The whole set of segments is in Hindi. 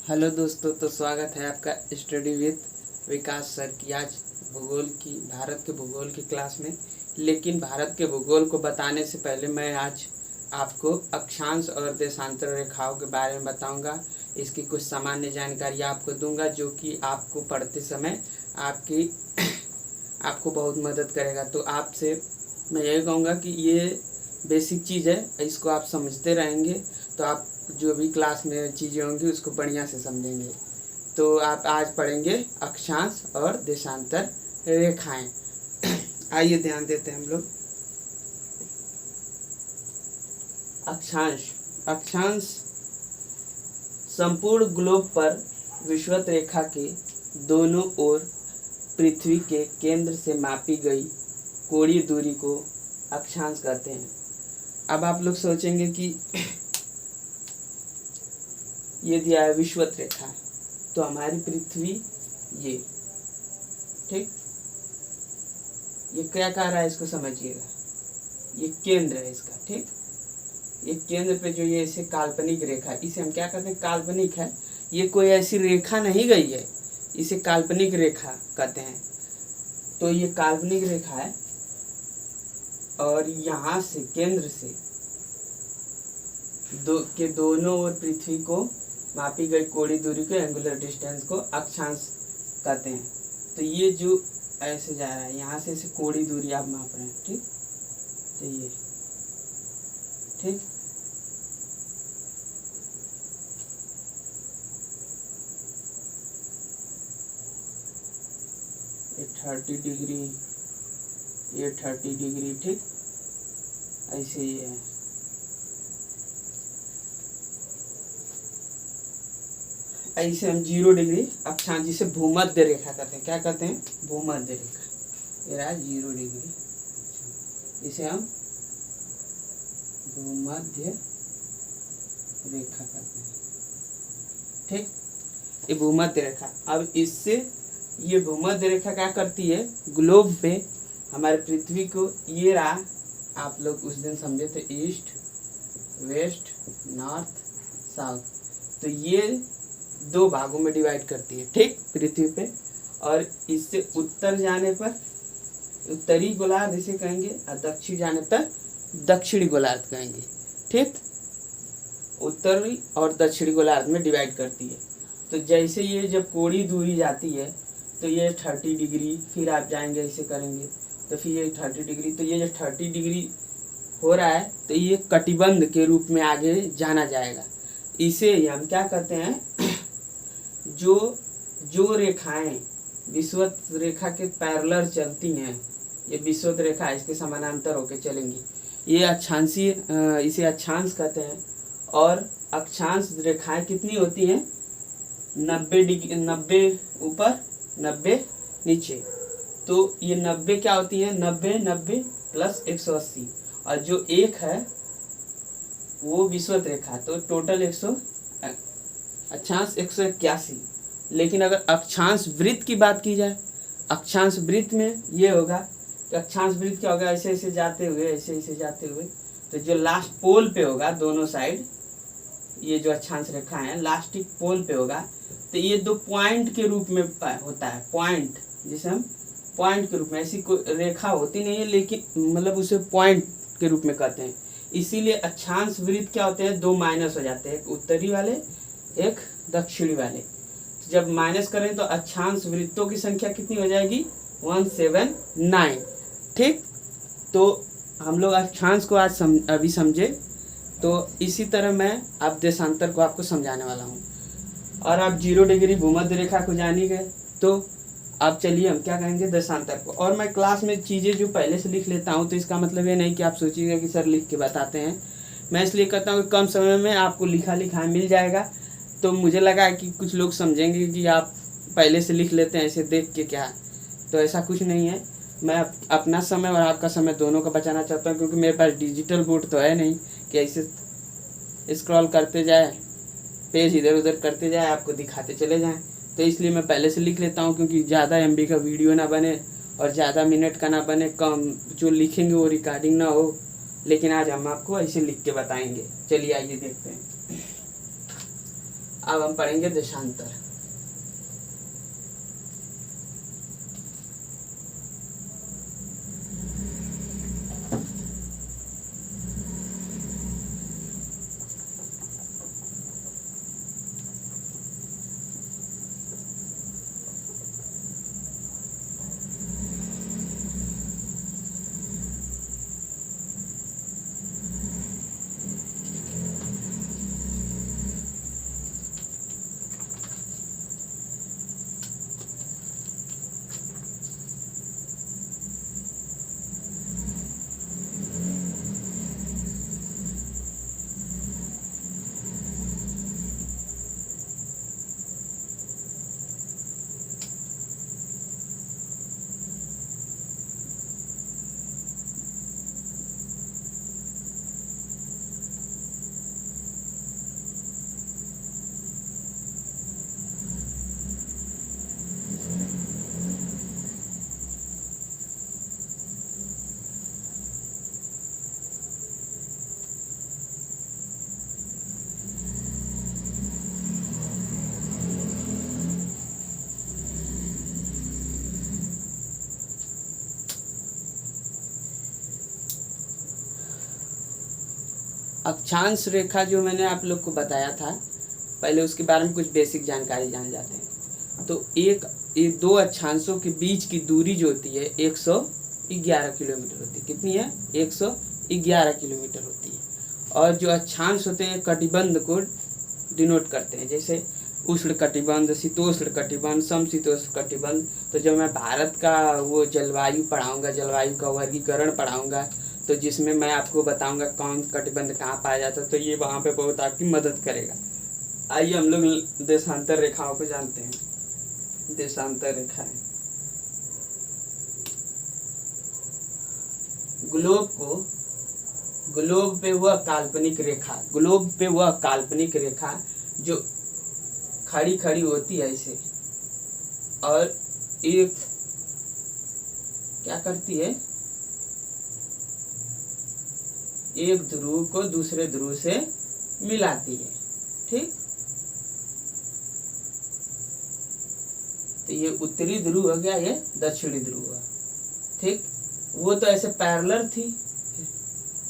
हेलो दोस्तों, तो स्वागत है आपका स्टडी विद विकास सर की आज भारत के भूगोल की क्लास में। लेकिन भारत के भूगोल को बताने से पहले मैं आज आपको अक्षांश और देशांतर रेखाओं के बारे में बताऊंगा। इसकी कुछ सामान्य जानकारी आपको दूंगा जो कि आपको पढ़ते समय आपको बहुत मदद करेगा। तो आपसे मैं यही कहूँगा कि ये बेसिक चीज़ है, इसको आप समझते रहेंगे तो आप जो भी क्लास में चीज़ें होंगी उसको बढ़िया से समझेंगे। तो आप आज पढ़ेंगे अक्षांश और देशांतर रेखाएं। आइए ध्यान देते हैं हम लोग। अक्षांश संपूर्ण ग्लोब पर विषुवत रेखा के दोनों ओर पृथ्वी के केंद्र से मापी गई कोणीय दूरी को अक्षांश कहते हैं। अब आप लोग सोचेंगे कि ये दिया है विषुवत रेखा, तो हमारी पृथ्वी ये ठीक, ये क्या कह रहा है इसको समझिएगा। ये केंद्र है इसका, ठीक। ये केंद्र पे जो ये इसे काल्पनिक रेखा, इसे हम क्या कहते हैं, काल्पनिक है। ये कोई ऐसी रेखा नहीं गई है, इसे काल्पनिक रेखा कहते हैं। तो ये काल्पनिक रेखा है और यहाँ से केंद्र से दोनों ओर पृथ्वी को मापी गई कोणीय दूरी को, एंगुलर डिस्टेंस को अक्षांश कहते हैं। तो ये जो ऐसे जा रहा है, यहाँ से इसे कोणीय दूरी आप माप रहे हैं, ठीक। तो ये ठीक, ये 30 डिग्री, ये 30 डिग्री, ठीक। ऐसे ये है। ऐसे हम 0 डिग्री अक्षांश, जिसे भूमध्य रेखा कहते हैं। क्या कहते हैं? भूमध्य रेखा। ये रहा 0 डिग्री, इसे हम भूमध्य रेखा कहते हैं, ठीक। ये भूमध्य रेखा। अब इससे ये भूमध्य रेखा क्या करती है, ग्लोब पे हमारे पृथ्वी को, ये रहा, आप लोग उस दिन समझे थे ईस्ट वेस्ट नॉर्थ साउथ, तो ये 2 भागों में डिवाइड करती है, ठीक, पृथ्वी पे। और इससे उत्तर जाने पर उत्तरी गोलार्ध इसे कहेंगे और दक्षिण जाने पर दक्षिणी गोलार्ध कहेंगे, ठीक। उत्तरी और दक्षिणी गोलार्ध में डिवाइड करती है। तो जैसे ये जब कोणीय दूरी जाती है तो ये 30 डिग्री, फिर आप जाएंगे ऐसे करेंगे तो फिर ये 30 डिग्री, तो ये जो 30 डिग्री हो रहा है तो ये कटिबंध के रूप में आगे जाना जाएगा। इसे हम क्या कहते हैं, जो रेखाएं विषुवत रेखा के पैरेलल चलती हैं, ये विषुवत रेखा इसके समानांतर होकर चलेंगी, ये अक्षांशीय, इसे अक्षांश कहते हैं। और अक्षांश रेखाएं कितनी होती हैं, 90 डिग्री, 90 ऊपर 90 नीचे। तो ये 90 क्या होती है, 90 प्लस 180, और जो एक है वो विषुवत रेखा, तो टोटल अक्षांश 181। लेकिन अगर अक्षांश वृत्त की बात की जाए, अक्षांश वृत्त में ये होगा कि अक्षांश वृत्त क्या होगा, ऐसे ऐसे जाते हुए, ऐसे ऐसे जाते हुए, तो जो लास्ट पोल पे होगा दोनों साइड, ये जो अक्षांश रेखा है लास्टिक पोल पे होगा, तो ये 2 पॉइंट के रूप में होता है। पॉइंट, जिसे हम पॉइंट के रूप में, ऐसी कोई रेखा होती नहीं है लेकिन मतलब उसे पॉइंट के रूप में कहते हैं। इसीलिए अक्षांश वृत्त क्या होते हैं, 2 माइनस हो जाते हैं, एक उत्तरी वाले एक दक्षिणी वाले। जब माइनस करें तो अक्षांश वृत्तों की संख्या कितनी हो जाएगी, 179, ठीक। तो हम लोग अक्षांश को आज अभी समझे। तो इसी तरह मैं अब देशांतर को आपको समझाने वाला हूँ। और आप 0 डिग्री भूमध्य रेखा को जान ही गए, तो अब चलिए हम क्या कहेंगे, देशांतर को। और मैं क्लास में चीज़ें जो पहले से लिख लेता हूँ, तो इसका मतलब ये नहीं कि आप सोचिएगा कि सर लिख के बताते हैं। मैं इसलिए कहता हूँ कि कम समय में आपको लिखा मिल जाएगा। तो मुझे लगा कि कुछ लोग समझेंगे कि आप पहले से लिख लेते हैं ऐसे देख के, क्या, तो ऐसा कुछ नहीं है। मैं अपना समय और आपका समय दोनों का बचाना चाहता हूँ, क्योंकि मेरे पास डिजिटल बोर्ड तो है नहीं कि ऐसे स्क्रॉल करते जाए, पेज इधर उधर करते जाए, आपको दिखाते चले जाएं। तो इसलिए मैं पहले से लिख लेता हूँ, क्योंकि ज़्यादा MB का वीडियो ना बने और ज़्यादा मिनट का ना बने, कम जो लिखेंगे वो रिकॉर्डिंग ना हो। लेकिन आज हम आपको ऐसे लिख के बताएंगे। चलिए आइए देखते हैं। अब हम पढ़ेंगे देशांतर। अक्षांश रेखा जो मैंने आप लोग को बताया था, पहले उसके बारे में कुछ बेसिक जानकारी जान जाते हैं। तो ये दो अक्षांशों के बीच की दूरी जो होती है 111 किलोमीटर होती है। कितनी है? 111 किलोमीटर होती है। और जो अक्षांश होते हैं कटिबंध को डिनोट करते हैं, जैसे उष्ण कटिबंध, शीतोष्ण कटिबंध, समशीतोष्ण कटिबंध। तो जब मैं भारत का वो जलवायु पढ़ाऊंगा, जलवायु का वर्गीकरण पढ़ाऊंगा, तो जिसमें मैं आपको बताऊंगा कौन कटिबंध कहाँ पाया जाता है, तो ये वहाँ पे बहुत आपकी मदद करेगा। आइए हम लोग देशांतर रेखाओं को जानते हैं। देशांतर रेखाएं ग्लोब पे वह काल्पनिक रेखा जो खड़ी खड़ी होती है ऐसे, और एक क्या करती है, एक ध्रुव को दूसरे ध्रुव से मिलाती है। ठीक, तो ये उत्तरी ध्रुव हो गया, ये दक्षिणी ध्रुव है। ठीक, वो तो ऐसे पैरेलल थी,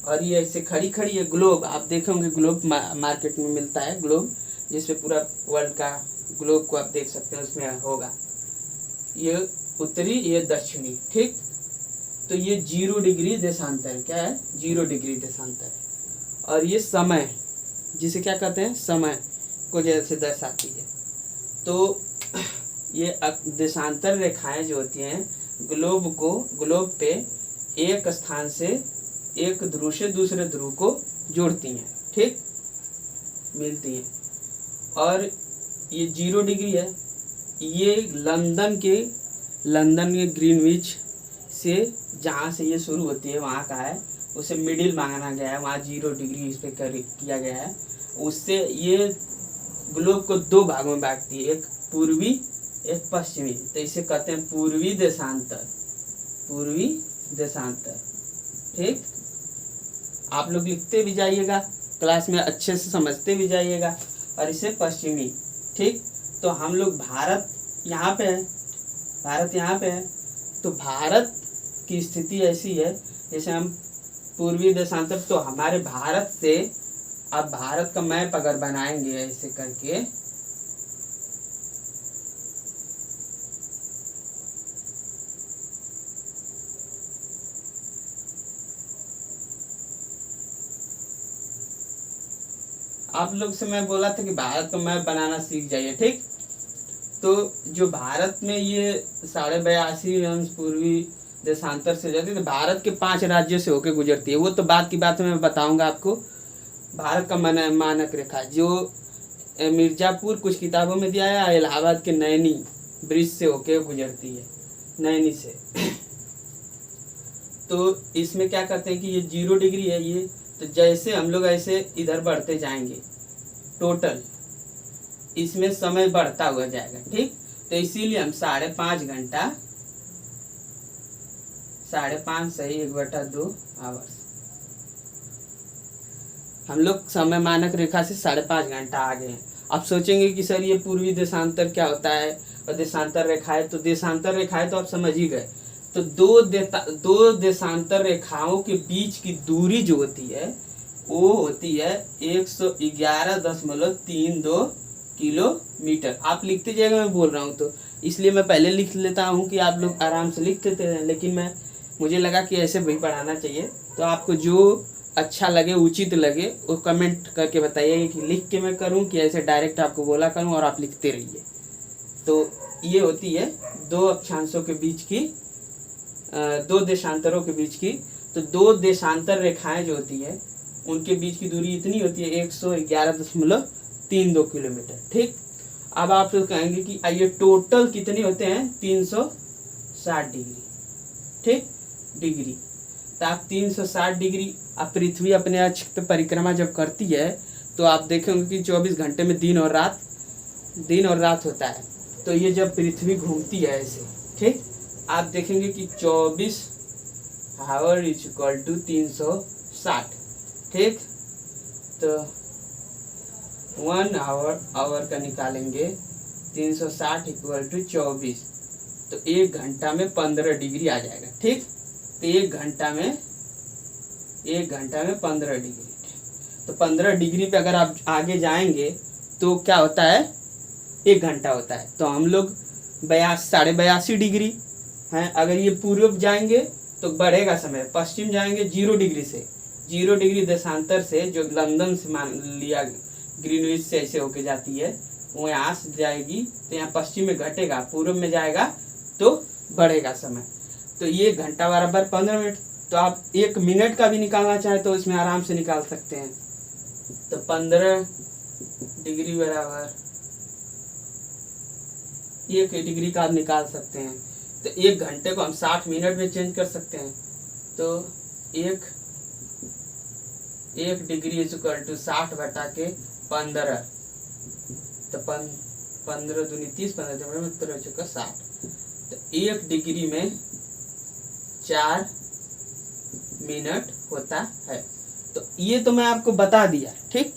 और ये ऐसे खड़ी खड़ी है। ग्लोब आप देखे होंगे, ग्लोब मार्केट में मिलता है, ग्लोब जिसमें पूरा वर्ल्ड का ग्लोब को आप देख सकते हैं, उसमें होगा ये उत्तरी, ये दक्षिणी। ठीक, तो ये 0 डिग्री देशांतर, क्या है? 0 डिग्री देशांतर। और ये समय, जिसे क्या कहते हैं, समय को जैसे दर्शाती है। तो ये देशांतर रेखाएं जो होती हैं ग्लोब पे एक स्थान से, एक ध्रुव से दूसरे ध्रुव को जोड़ती हैं। ठीक, मिलती हैं। और ये 0 डिग्री है, ये लंदन के ग्रीनविच से, जहाँ से ये शुरू होती है वहाँ का है, उसे मिडिल माना गया है, वहाँ 0 डिग्री इस पे किया गया है। उससे ये ग्लोब को 2 भागों में बांटती है, एक पूर्वी एक पश्चिमी। तो इसे कहते हैं पूर्वी देशांतर। ठीक, आप लोग लिखते भी जाइएगा, क्लास में अच्छे से समझते भी जाइएगा। और इसे पश्चिमी। ठीक, तो हम लोग भारत यहाँ पे है, तो भारत की स्थिति ऐसी है, जैसे हम पूर्वी देशांतर, तो हमारे भारत से, अब भारत का मैप अगर बनाएंगे ऐसे करके, आप लोग से मैं बोला था कि भारत का मैप बनाना सीख जाइए। ठीक, तो जो भारत में ये 82.5 अंश पूर्वी देशांतर से जाती है, तो भारत के 5 राज्यों से होकर गुजरती है। वो तो बात की बात मैं बताऊंगा आपको। भारत का मानक रेखा जो मिर्जापुर कुछ किताबों में दिया है, इलाहाबाद के नैनी ब्रिज से होकर गुजरती है, नैनी से। तो इसमें क्या करते हैं कि ये 0 डिग्री है ये, तो जैसे हम लोग ऐसे इधर बढ़ते जाएंगे, टोटल इसमें समय बढ़ता हुआ जाएगा। ठीक, तो इसीलिए हम 5.5 घंटा, 5.5 सही 1/2 आवर्स, हम लोग समय मानक रेखा से 5.5 घंटा आगे हैं। आप सोचेंगे कि सर ये पूर्वी देशांतर क्या होता है और देशांतर रेखाएं, तो देशांतर रेखाएं तो आप समझ ही गए। तो दो देशांतर रेखाओं के बीच की दूरी जो होती है वो होती है 111.32 किलोमीटर। आप लिखते जाएगा, मैं बोल रहा हूँ तो इसलिए मैं पहले लिख लेता हूँ कि आप लोग आराम से लिख लेते हैं, लेकिन मुझे लगा कि ऐसे भी पढ़ाना चाहिए। तो आपको जो अच्छा लगे, उचित लगे, वो कमेंट करके बताइए कि लिख के मैं करूँ कि ऐसे डायरेक्ट आपको बोला करूँ और आप लिखते रहिए। तो ये होती है दो अक्षांशों के बीच की, दो देशांतरों के बीच की। तो दो देशांतर रेखाएं जो होती है उनके बीच की दूरी इतनी होती है 111.32 किलोमीटर। ठीक, अब आप लोग कहेंगे कि ये टोटल कितने होते हैं, 360 डिग्री। ठीक, डिग्री। तो आप 360 डिग्री, अब पृथ्वी अपने अक्ष पे परिक्रमा जब करती है तो आप देखेंगे कि 24 घंटे में दिन और रात होता है। तो ये जब पृथ्वी घूमती है ऐसे, ठीक, आप देखेंगे कि 24 आवर इज इक्वल टू 360। ठीक, तो 1 आवर का निकालेंगे 360 इक्वल टू 24, तो 1 घंटा में 15 डिग्री आ जाएगा। ठीक, तो 1 घंटा में 15 डिग्री। तो 15 डिग्री पे अगर आप आगे जाएंगे तो क्या होता है, 1 घंटा होता है। तो हम लोग 82.5 डिग्री हैं। अगर ये पूर्व जाएंगे तो बढ़ेगा समय, पश्चिम जाएंगे 0 डिग्री से, 0 डिग्री देशांतर से, जो लंदन से मान लिया ग्रीनविच से ऐसे होके जाती है, वो यहाँ से जाएगी तो यहाँ पश्चिम में घटेगा, पूर्व में जाएगा तो बढ़ेगा समय। तो ये घंटा बराबर 15 मिनट। तो आप 1 मिनट का भी निकालना चाहे तो इसमें आराम से निकाल सकते हैं। तो 15 डिग्री बराबर 1 डिग्री का आप निकाल सकते हैं। तो 1 घंटे को हम 60 मिनट में चेंज कर सकते हैं। तो 1 डिग्री इज इक्वल टू 60/15। तो 15 दूनी 30, 15 चुका 60। तो 1 डिग्री में 4 मिनट होता है। तो ये तो मैं आपको बता दिया। ठीक,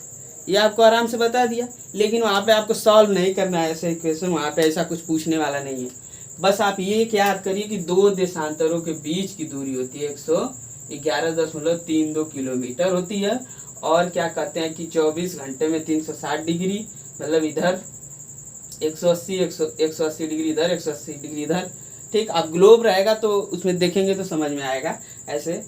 ये आपको आराम से बता दिया, लेकिन वहाँ पे आपको सॉल्व नहीं करना है ऐसे इक्वेशन, वहाँ पे ऐसा कुछ पूछने वाला नहीं है। बस आप ये याद करिए कि दो देशांतरों के बीच की दूरी होती है 111.32 किलोमीटर होती है। और क्या कहते हैं कि 24 घंटे में 360 डिग्री, मतलब इधर 180 डिग्री इधर, 180 डिग्री इधर। ठीक, आप ग्लोब रहेगा तो उसमें देखेंगे तो समझ में आएगा ऐसे।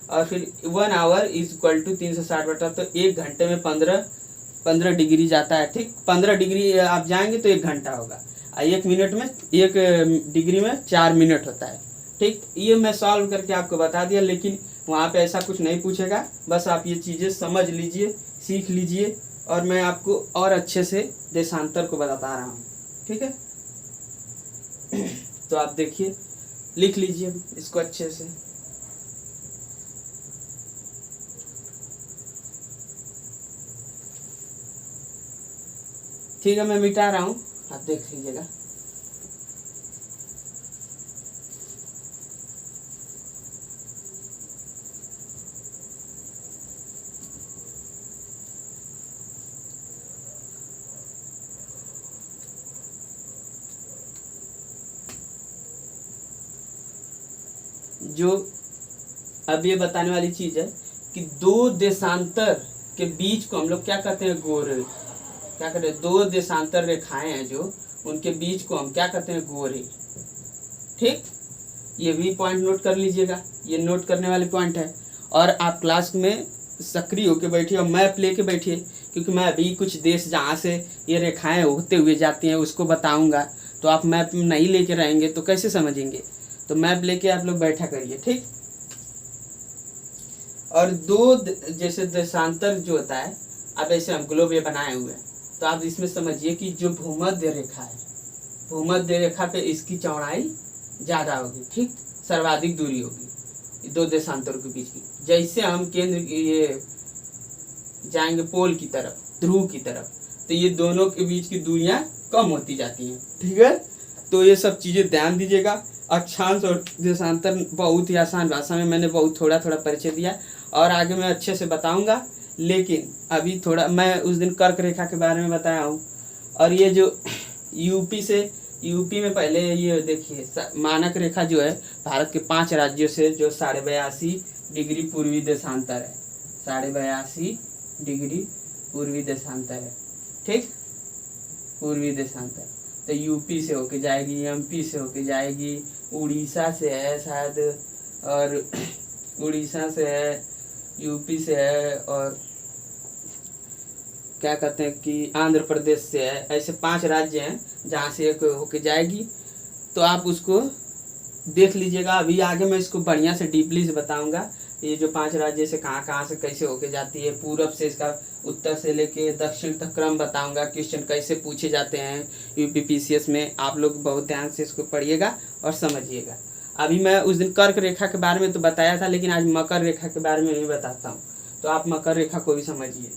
और फिर 1 आवर इज इक्वल टू 360 बटा, तो 1 घंटे में 15 डिग्री जाता है। ठीक, 15 डिग्री आप जाएंगे तो 1 घंटा होगा। 1 मिनट में 1 डिग्री में 4 मिनट होता है। ठीक, ये मैं सॉल्व करके आपको बता दिया, लेकिन वहाँ पे ऐसा कुछ नहीं पूछेगा। बस आप ये चीज़ें समझ लीजिए, सीख लीजिए, और मैं आपको और अच्छे से देशांतर को बता रहा हूँ। ठीक है, तो आप देखिए, लिख लीजिए इसको अच्छे से। ठीक है, मैं मिटा रहा हूँ, आप देख लीजिएगा। जो अब ये बताने वाली चीज है कि दो देशांतर के बीच को हम लोग क्या कहते हैं, गोरे। क्या कहते हैं, दो देशांतर रेखाएं हैं जो, उनके बीच को हम क्या कहते हैं, गोरे। ठीक, ये भी पॉइंट नोट कर लीजिएगा, ये नोट करने वाले पॉइंट है। और आप क्लास में सक्रिय होकर बैठिए और मैप लेके बैठिए, क्योंकि मैं अभी कुछ देश जहाँ से ये रेखाएं होते हुए जाती हैं उसको बताऊंगा। तो आप मैप नहीं लेके रहेंगे तो कैसे समझेंगे, तो मैप लेके आप लोग बैठा करिए। ठीक, और दो जैसे देशांतर जो होता है, अब ऐसे हम ग्लोब ये बनाए हुए हैं, तो आप इसमें समझिए कि जो भूमध्य रेखा है, भूमध्य रेखा पे इसकी चौड़ाई ज़्यादा होगी। ठीक, सर्वाधिक दूरी होगी दो देशांतरों के बीच की। जैसे हम केंद्र ये जाएंगे पोल की तरफ, ध्रुव की तरफ, तो ये दोनों के बीच की दूरियां कम होती जाती हैं। ठीक है, तो ये सब चीज़ें ध्यान दीजिएगा। अक्षांश और देशांतर बहुत ही आसान भाषा में मैंने बहुत थोड़ा परिचय दिया, और आगे मैं अच्छे से बताऊंगा। लेकिन अभी थोड़ा मैं उस दिन कर्क रेखा के बारे में बताया हूँ, और ये जो यूपी से, यूपी में पहले ये देखिए मानक रेखा जो है भारत के 5 राज्यों से जो 82.5 डिग्री पूर्वी देशांतर है, 82.5 डिग्री पूर्वी देशांतर है, ठीक, पूर्वी देशांतर। तो यूपी से होके जाएगी, एमपी से होके जाएगी, उड़ीसा से है शायद, और उड़ीसा से है, यूपी से है, और क्या कहते हैं कि आंध्र प्रदेश से है। ऐसे 5 राज्य हैं जहाँ से एक होके जाएगी। तो आप उसको देख लीजिएगा। अभी आगे मैं इसको बढ़िया से डीपली से बताऊंगा, ये जो 5 राज्य से कहाँ कहाँ से कैसे होके जाती है, पूरब से इसका उत्तर से लेके दक्षिण तक क्रम बताऊंगा, क्वेश्चन कैसे पूछे जाते हैं यूपीपीसीएस में। आप लोग बहुत ध्यान से इसको पढ़िएगा और समझिएगा। अभी मैं उस दिन कर्क रेखा के बारे में तो बताया था, लेकिन आज मकर रेखा के बारे में नहीं बताता हूँ। तो आप मकर रेखा को भी समझिए,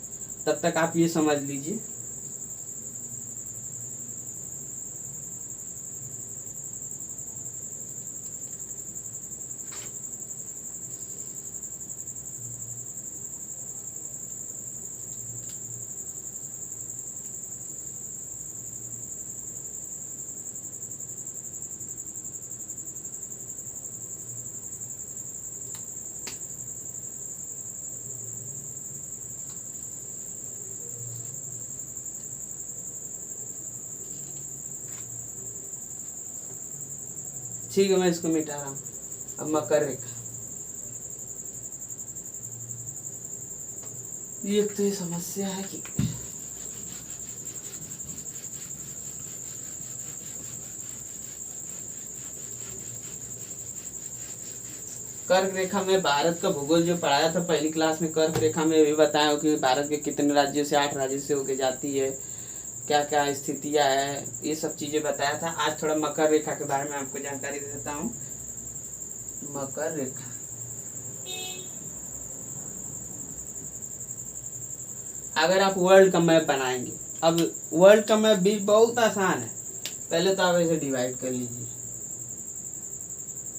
तब तक आप ये समझ लीजिए। ठीक है, मैं इसको मिटा रहा हूँ। अब मकर रेखा, ये तो ये समस्या है कि कर्क रेखा में भारत का भूगोल जो पढ़ाया था पहली क्लास में, कर्क रेखा में भी बताया कि भारत के कितने राज्यों से, 8 राज्यों से होके जाती है, क्या क्या स्थितियां है, ये सब चीजें बताया था। आज थोड़ा मकर रेखा के बारे में आपको जानकारी दे देता हूँ। मकर रेखा, अगर आप वर्ल्ड का मैप बनाएंगे, अब वर्ल्ड का मैप भी बहुत आसान है। पहले तो आप ऐसे डिवाइड कर लीजिए,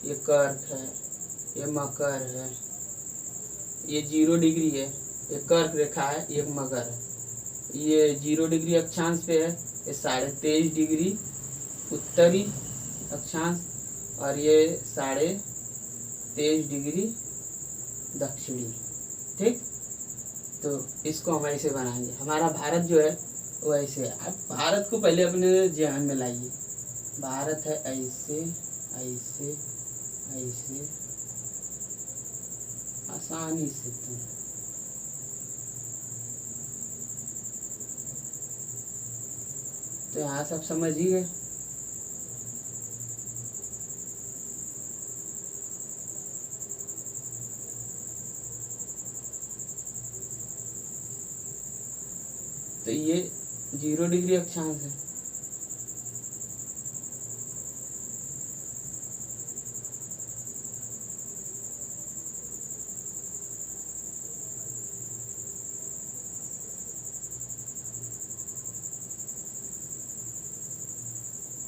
ये कर्क है, ये मकर है, ये 0 डिग्री है, ये कर्क रेखा है, ये मकर है। ये 0 डिग्री अक्षांश पे है, ये 23.5 डिग्री उत्तरी अक्षांश, और ये 23.5 डिग्री दक्षिणी, ठीक। तो इसको हम ऐसे बनाएंगे। हमारा भारत जो है वो ऐसे है। आप भारत को पहले अपने ध्यान में लाइए। भारत है ऐसे ऐसे ऐसे, आसानी से तो यहाँ सब समझ ही गए। तो ये 0 डिग्री अक्षांश है।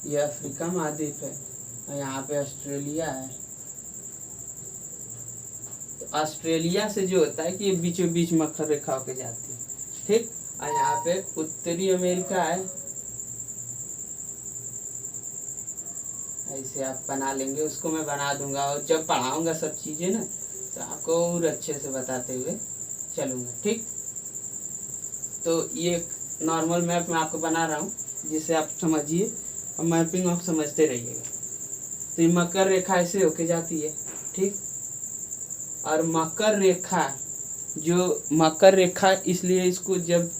ये अफ्रीका महाद्वीप है और यहाँ पे ऑस्ट्रेलिया है। तो ऑस्ट्रेलिया से जो होता है कि ये बीचों बीच मकर रेखा होके जाती है, ठीक। और यहाँ पे उत्तरी अमेरिका है। ऐसे आप बना लेंगे, उसको मैं बना दूंगा और जब पढ़ाऊंगा सब चीजें ना तो आपको और अच्छे से बताते हुए चलूंगा, ठीक। तो ये नॉर्मल मैप मैं आपको बना रहा हूँ जिससे आप समझिए और मैपिंग आप समझते रहिएगा। तो ये मकर रेखा ऐसे होके जाती है, ठीक। और मकर रेखा, जो मकर रेखा इसलिए इसको जब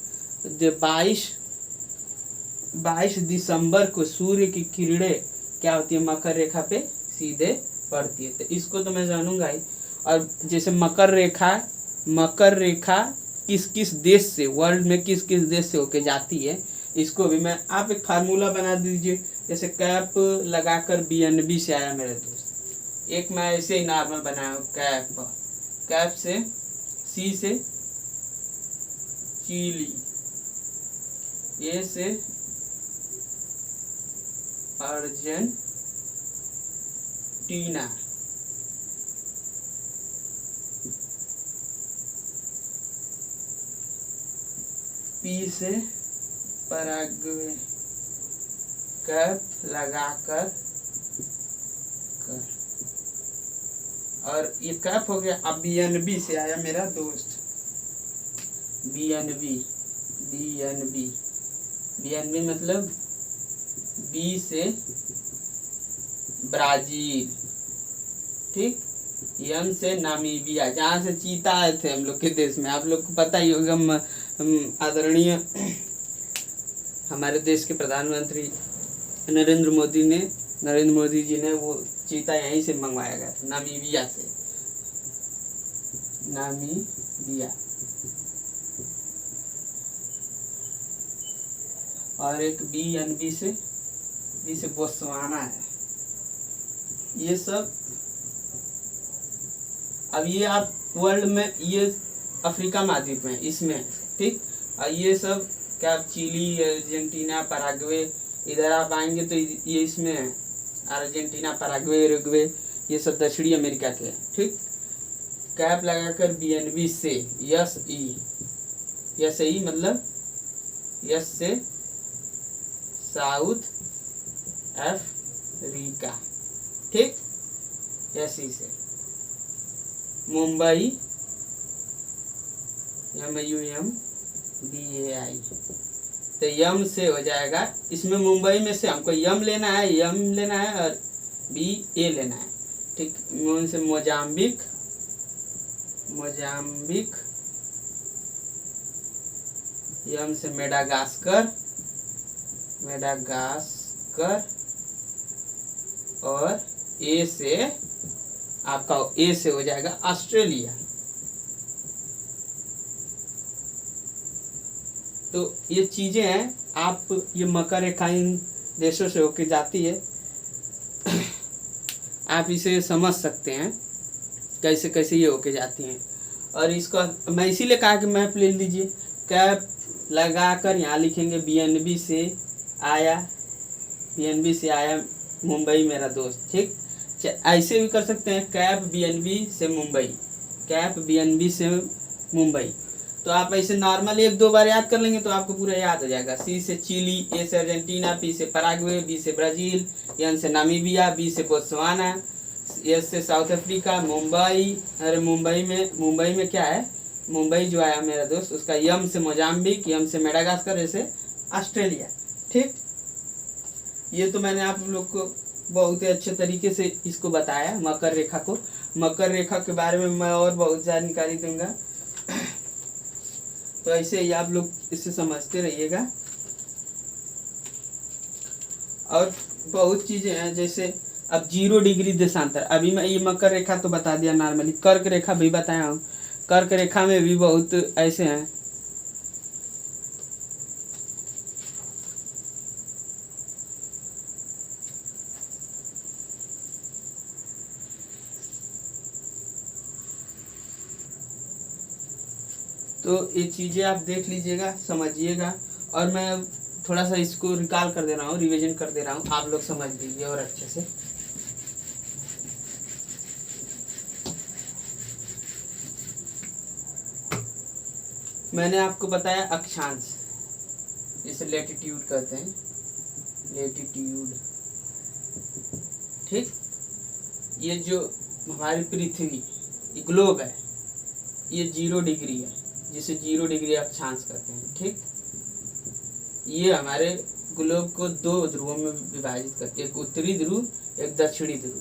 22 दिसंबर को सूर्य की किरणें क्या होती है मकर रेखा पे सीधे पड़ती है, तो इसको तो मैं जानूंगा ही। और जैसे मकर रेखा किस किस देश से, वर्ल्ड में किस किस देश से होके जाती है, इसको भी मैं, आप एक फार्मूला बना दीजिए। जैसे कैप लगाकर BNB से आया मेरे दोस्त, एक मैं ऐसे ही नॉर्मल बनाया हूँ, कैप से C से चिली, A से अर्जेंटीना, P से पराग्वे कैप लगाकर कर, और ये कैप हो गया। अब BNB से आया मेरा दोस्त, BNB मतलब बी से ब्राजील, ठीक। एम से नामीबिया, जहाँ से चीता आए थे हम लोग के देश में। आप लोग को पता ही होगा, आदरणीय हमारे देश के प्रधानमंत्री नरेंद्र मोदी जी ने वो चीता यहीं से मंगवाया गया था, नामीबिया से, नामीबिया। और एक BNB से बोत्सवाना है। ये सब, अब ये आप वर्ल्ड में, ये अफ्रीका महाद्वीप में इसमें, ठीक। और ये सब क्या, चिली, अर्जेंटीना, पराग्वे, इधर आप आएंगे तो ये इसमें है, अर्जेंटीना, पराग्वे, उरुग्वे, ये सब दक्षिणी अमेरिका के हैं, ठीक। कैप लगाकर BNB से SE मतलब यस से साउथ अफ्रीका, ठीक। SE से मुंबई, MUMBAI, तो यम से हो जाएगा। इसमें मुंबई में से हमको यम लेना है और BA लेना है, ठीक। मुन से मोजाम्बिक, यम से मेडागास्कर, और A से आपका A से हो जाएगा ऑस्ट्रेलिया। तो ये चीजें हैं, आप ये मकर रेखा इन देशों से होके जाती है। आप इसे समझ सकते हैं कैसे कैसे ये होके जाती हैं। और इसका मैं इसीलिए कहा कि मैप ले लीजिए, कैप लगाकर यहाँ लिखेंगे BNB से आया मुंबई मेरा दोस्त, ठीक। ऐसे भी कर सकते हैं, कैप BNB से मुंबई। तो आप ऐसे नॉर्मल 1-2 बार याद कर लेंगे तो आपको पूरा याद हो जाएगा। C से चिली, A से अर्जेंटीना, P से पराग्वे, B से ब्राजील, N से नामीबिया, B से बोत्सवाना, S से साउथ अफ्रीका, मुंबई। अरे मुंबई में क्या है, मुंबई जो आया मेरा दोस्त, उसका यम से मोजाम्बिक, यम से मेडागास्कर, ऐसे ऑस्ट्रेलिया, ठीक। ये तो मैंने आप लोग को बहुत ही अच्छे तरीके से इसको बताया, मकर रेखा को। मकर रेखा के बारे में मैं और बहुत जानकारी दूंगा, तो ऐसे ही आप लोग इसे समझते रहिएगा। और बहुत चीजें हैं, जैसे अब 0 डिग्री देशांतर, अभी मैं ये मकर रेखा तो बता दिया नॉर्मली, कर्क रेखा भी बताया हूँ। कर्क रेखा में भी बहुत ऐसे हैं। तो ये चीजें आप देख लीजिएगा, समझिएगा। और मैं थोड़ा सा इसको रिकॉल कर दे रहा हूँ, रिवीजन कर दे रहा हूँ, आप लोग समझ लीजिए और अच्छे से। मैंने आपको बताया अक्षांश, इसे लैटिट्यूड कहते हैं, लैटिट्यूड, ठीक। ये जो हमारी पृथ्वी ग्लोब है, ये 0 डिग्री है, जिसे 0 डिग्री अक्षांश कहते हैं, ठीक। ये हमारे ग्लोब को 2 ध्रुवों में विभाजित करते हैं, एक उत्तरी ध्रुव, एक दक्षिणी ध्रुव।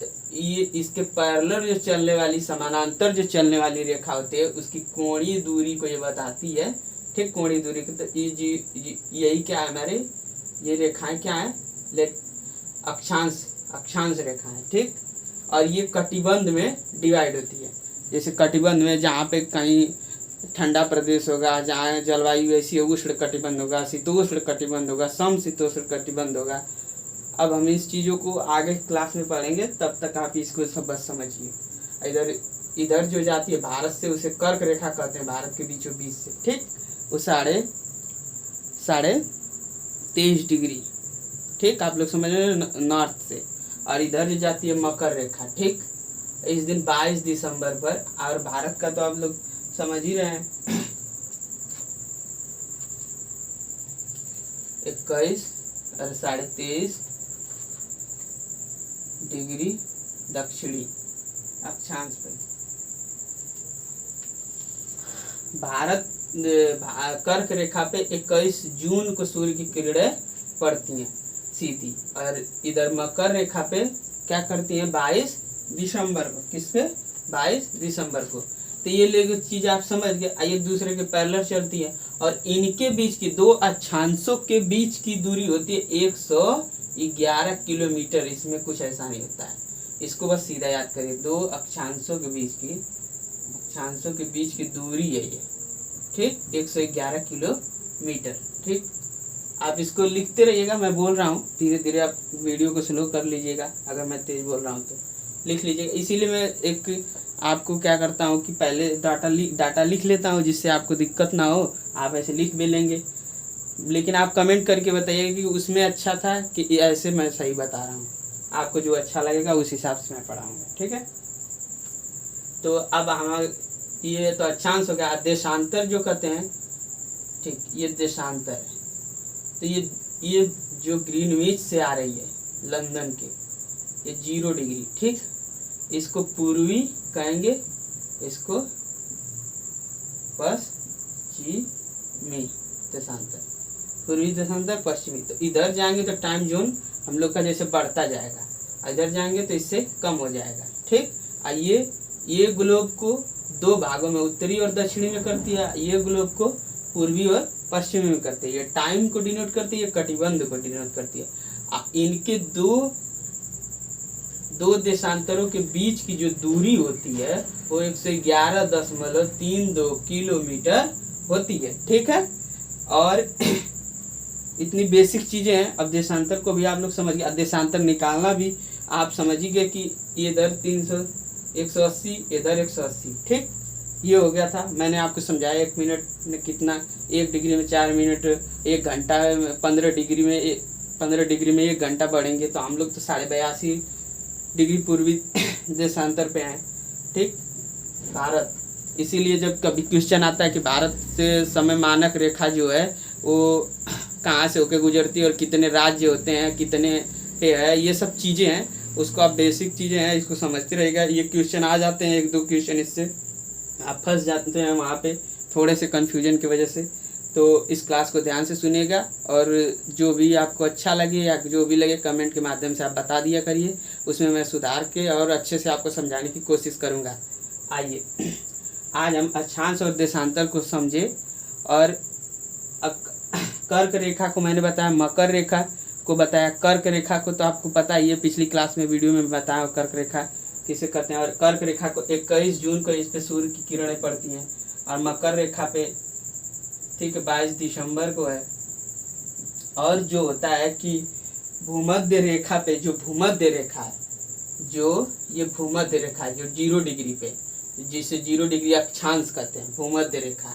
तो ये इसके पैरेलल जो चलने वाली, समानांतर जो चलने वाली रेखा होती है, उसकी कोणीय दूरी को ये बताती है, ठीक। कोणीय दूरी को, तो यही क्या है, हमारे ये रेखाएं क्या है, अक्षांश रेखा है, ठीक। और ये कटिबंध में डिवाइड होती है। जैसे कटिबंध में जहाँ पे कहीं ठंडा प्रदेश होगा, जहाँ जलवायु ऐसी उष्ण कटिबंध होगा, शीतोष्ण कटिबंध होगा, समशीतोष्ण कटिबंध होगा। अब हम इस चीज़ों को आगे क्लास में पढ़ेंगे, तब तक आप इसको सब बस समझिए। इधर जो जाती है भारत से, उसे कर्क रेखा कहते हैं, भारत के बीचों बीच से, ठीक। वो 23.5 डिग्री, ठीक। आप लोग समझ रहे हैं, नॉर्थ से। और इधर जो जाती है मकर रेखा, ठीक। इस दिन 22 दिसंबर पर, और भारत का तो आप लोग समझ ही रहे हैं। 21 और 23.5 डिग्री दक्षिणी अक्षांश पे भारत कर्क रेखा पे 21 जून को सूर्य की किरणें पड़ती हैं सीधी, और इधर मकर रेखा पे क्या करती हैं 22 दिसंबर को। किस पे? 22 दिसंबर को। तो ये लोग चीज आप समझ गए, एक दूसरे के पैरेलल चलती है, और इनके बीच की दो अक्षांशों के बीच की दूरी होती है 111 किलोमीटर। इसमें कुछ ऐसा नहीं होता है, इसको बस सीधा याद करिए। दो अक्षांशों के बीच की दूरी है ये, ठीक, 111 किलोमीटर। ठीक, आप इसको लिखते रहिएगा, मैं बोल रहा हूँ धीरे धीरे, आप वीडियो को स्लो कर लीजिएगा, अगर मैं तेज बोल रहा हूँ तो लिख लीजिएगा। इसीलिए मैं एक आपको क्या करता हूँ कि पहले डाटा लिख लेता हूँ, जिससे आपको दिक्कत ना हो, आप ऐसे लिख भी लेंगे। लेकिन आप कमेंट करके बताइए कि उसमें अच्छा था कि ऐसे मैं सही बता रहा हूँ। आपको जो अच्छा लगेगा उस हिसाब से मैं पढ़ाऊँगा, ठीक है। तो अब हम ये तो अक्षांश हो गया। देशांतर जो कहते हैं, ठीक, ये देशांतर है। तो ये जो ग्रीनविच से आ रही है लंदन के, ये 0 डिग्री, ठीक, इसको पूर्वी कहेंगे, इसको पश्चिमी देशांतर, पूर्वी देशांतर, पश्चिमी। तो इधर जाएंगे तो टाइम जोन हम लोग का जैसे बढ़ता जाएगा, इधर जाएंगे तो इससे कम हो जाएगा, ठीक। ये ग्लोब को दो भागों में, उत्तरी और दक्षिणी में करती है, ये ग्लोब को पूर्वी और पश्चिमी में करती है। ये टाइम को डिनोट करती है, कटिबंध को डिनोट करती है। इनके दो देशांतरों के बीच की जो दूरी होती है वो 111.32 किलोमीटर होती है, ठीक है। और इतनी बेसिक चीजें हैं। अब देशांतर को भी आप लोग समझ गए। देशांतर निकालना भी आप समझिए कि इधर 180, इधर 180, ठीक, ये हो गया था। मैंने आपको समझाया 1 मिनट में कितना, 1 डिग्री में 4 मिनट, 1 घंटा में 15 डिग्री में 1 घंटा बढ़ेंगे। तो हम लोग तो 82.5 डिग्री पूर्वी देशांतर पे हैं, ठीक, भारत। इसीलिए जब कभी क्वेश्चन आता है कि भारत से समय मानक रेखा जो है वो कहाँ से होकर गुजरती है और कितने राज्य होते हैं, कितने पे है, ये सब चीज़ें हैं, उसको आप बेसिक चीज़ें हैं, इसको समझते रहिएगा। ये क्वेश्चन आ जाते हैं, 1-2 क्वेश्चन, इससे आप फंस जाते हैं वहाँ पे थोड़े से कन्फ्यूजन की वजह से। तो इस क्लास को ध्यान से सुनिएगा, और जो भी आपको अच्छा लगे या जो भी लगे कमेंट के माध्यम से आप बता दिया करिए, उसमें मैं सुधार के और अच्छे से आपको समझाने की कोशिश करूँगा। आइए आज हम अक्षांश और देशांतर को समझे। और कर्क रेखा को मैंने बताया, मकर रेखा को बताया, कर्क रेखा को तो आपको पता ही है, पिछली क्लास में वीडियो में बताया कर्क रेखा किसे कहते हैं। और कर्क रेखा को 21 जून को इस पे सूर्य की किरणें पड़ती हैं, और मकर रेखा पे, ठीक, 22 दिसंबर को है। और जो होता है कि भूमध्य रेखा पे, जो भूमध्य रेखा है, जो ये भूमध्य रेखा है जो 0 डिग्री पे, जिसे 0 डिग्री अक्षांश कहते हैं, भूमध्य रेखा,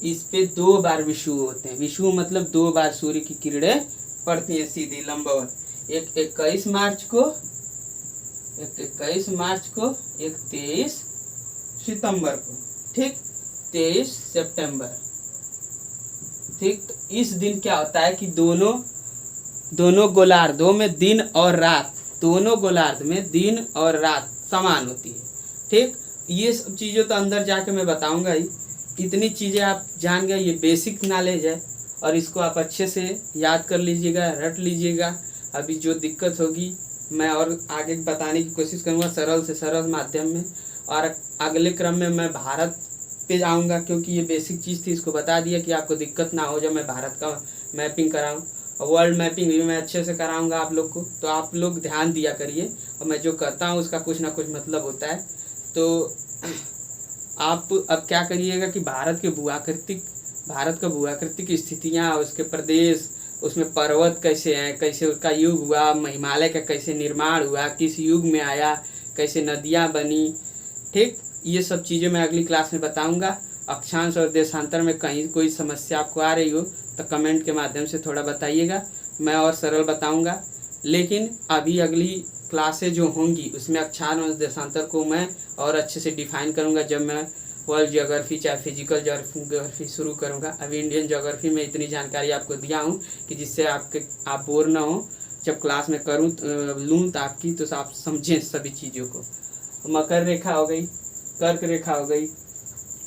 इस पे 2 बार विषुव होते हैं। विषुव मतलब 2 बार सूर्य की किरणें पड़ती हैं सीधी लंबवत। एक 21 मार्च को, एक 23 सितंबर को, ठीक, 23 सितंबर, ठीक। तो इस दिन क्या होता है कि दोनों गोलार्धों में दिन और रात, दोनों गोलार्ध में दिन और रात समान होती है, ठीक। ये सब चीज़ें तो अंदर जाके मैं बताऊंगा ही। इतनी चीज़ें आप जान गए, ये बेसिक नॉलेज है, और इसको आप अच्छे से याद कर लीजिएगा, रट लीजिएगा। अभी जो दिक्कत होगी मैं और आगे बताने की कोशिश करूँगा सरल से सरल माध्यम में, और अगले क्रम में मैं भारत पे जाऊँगा, क्योंकि ये बेसिक चीज़ थी, इसको बता दिया कि आपको दिक्कत ना हो जब मैं भारत का मैपिंग कराऊँ। और वर्ल्ड मैपिंग भी मैं अच्छे से कराऊँगा आप लोग को, तो आप लोग ध्यान दिया करिए। और मैं जो कहता हूँ उसका कुछ ना कुछ मतलब होता है। तो आप अब क्या करिएगा कि भारत का भूआकृतिक स्थितियाँ, उसके प्रदेश, उसमें पर्वत कैसे हैं, कैसे उसका युग हुआ, हिमालय का कैसे निर्माण हुआ, किस युग में आया, कैसे नदियाँ बनी, ठीक, ये सब चीज़ें मैं अगली क्लास में बताऊंगा। अक्षांश और देशांतर में कहीं कोई समस्या आपको आ रही हो तो कमेंट के माध्यम से थोड़ा बताइएगा, मैं और सरल बताऊंगा। लेकिन अभी अगली क्लासें जो होंगी उसमें अक्षांश और देशांतर को मैं और अच्छे से डिफाइन करूंगा, जब मैं वर्ल्ड ज्योग्राफी चाहे फिजिकल ज्योग्राफी शुरू करूँगा। अभी इंडियन ज्योग्राफी में इतनी जानकारी आपको दिया हूँ कि जिससे आप बोर ना हो, जब क्लास में करूँ लूँ तो आपकी, तो आप समझें सभी चीज़ों को। मकर रेखा हो गई, कर्क रेखा हो गई,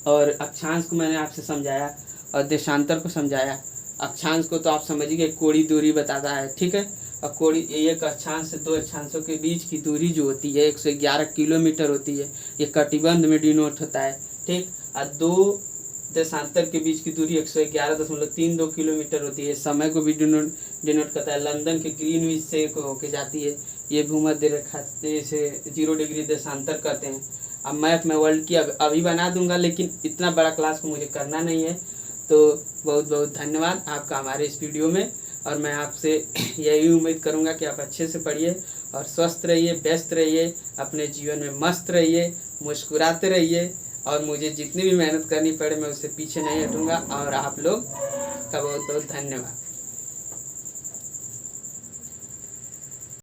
और अक्षांश को मैंने आपसे समझाया और देशांतर को समझाया। अक्षांश को तो आप समझिए कोणीय दूरी बताता है, ठीक है। और कोणीय एक अक्षांश से दो अक्षांशों के बीच की दूरी जो होती है 111 किलोमीटर होती है। ये कटिबंध में डिनोट होता है, ठीक। और दो देशांतर के बीच की दूरी 111.32 किलोमीटर होती है। समय को भी डिनोट करता है। लंदन के ग्रीनविच से होके जाती है। ये भूमध्य रेखा से 0 डिग्री देशांतर कहते हैं। अब मैप में वर्ल्ड की अभी बना दूंगा, लेकिन इतना बड़ा क्लास को मुझे करना नहीं है। तो बहुत बहुत धन्यवाद आपका हमारे इस वीडियो में, और मैं आपसे यही उम्मीद करूंगा कि आप अच्छे से पढ़िए और स्वस्थ रहिए, व्यस्त रहिए, अपने जीवन में मस्त रहिए, मुस्कुराते रहिए, और मुझे जितनी भी मेहनत करनी पड़े मैं उससे पीछे नहीं हटूंगा। और आप लोग का बहुत बहुत धन्यवाद।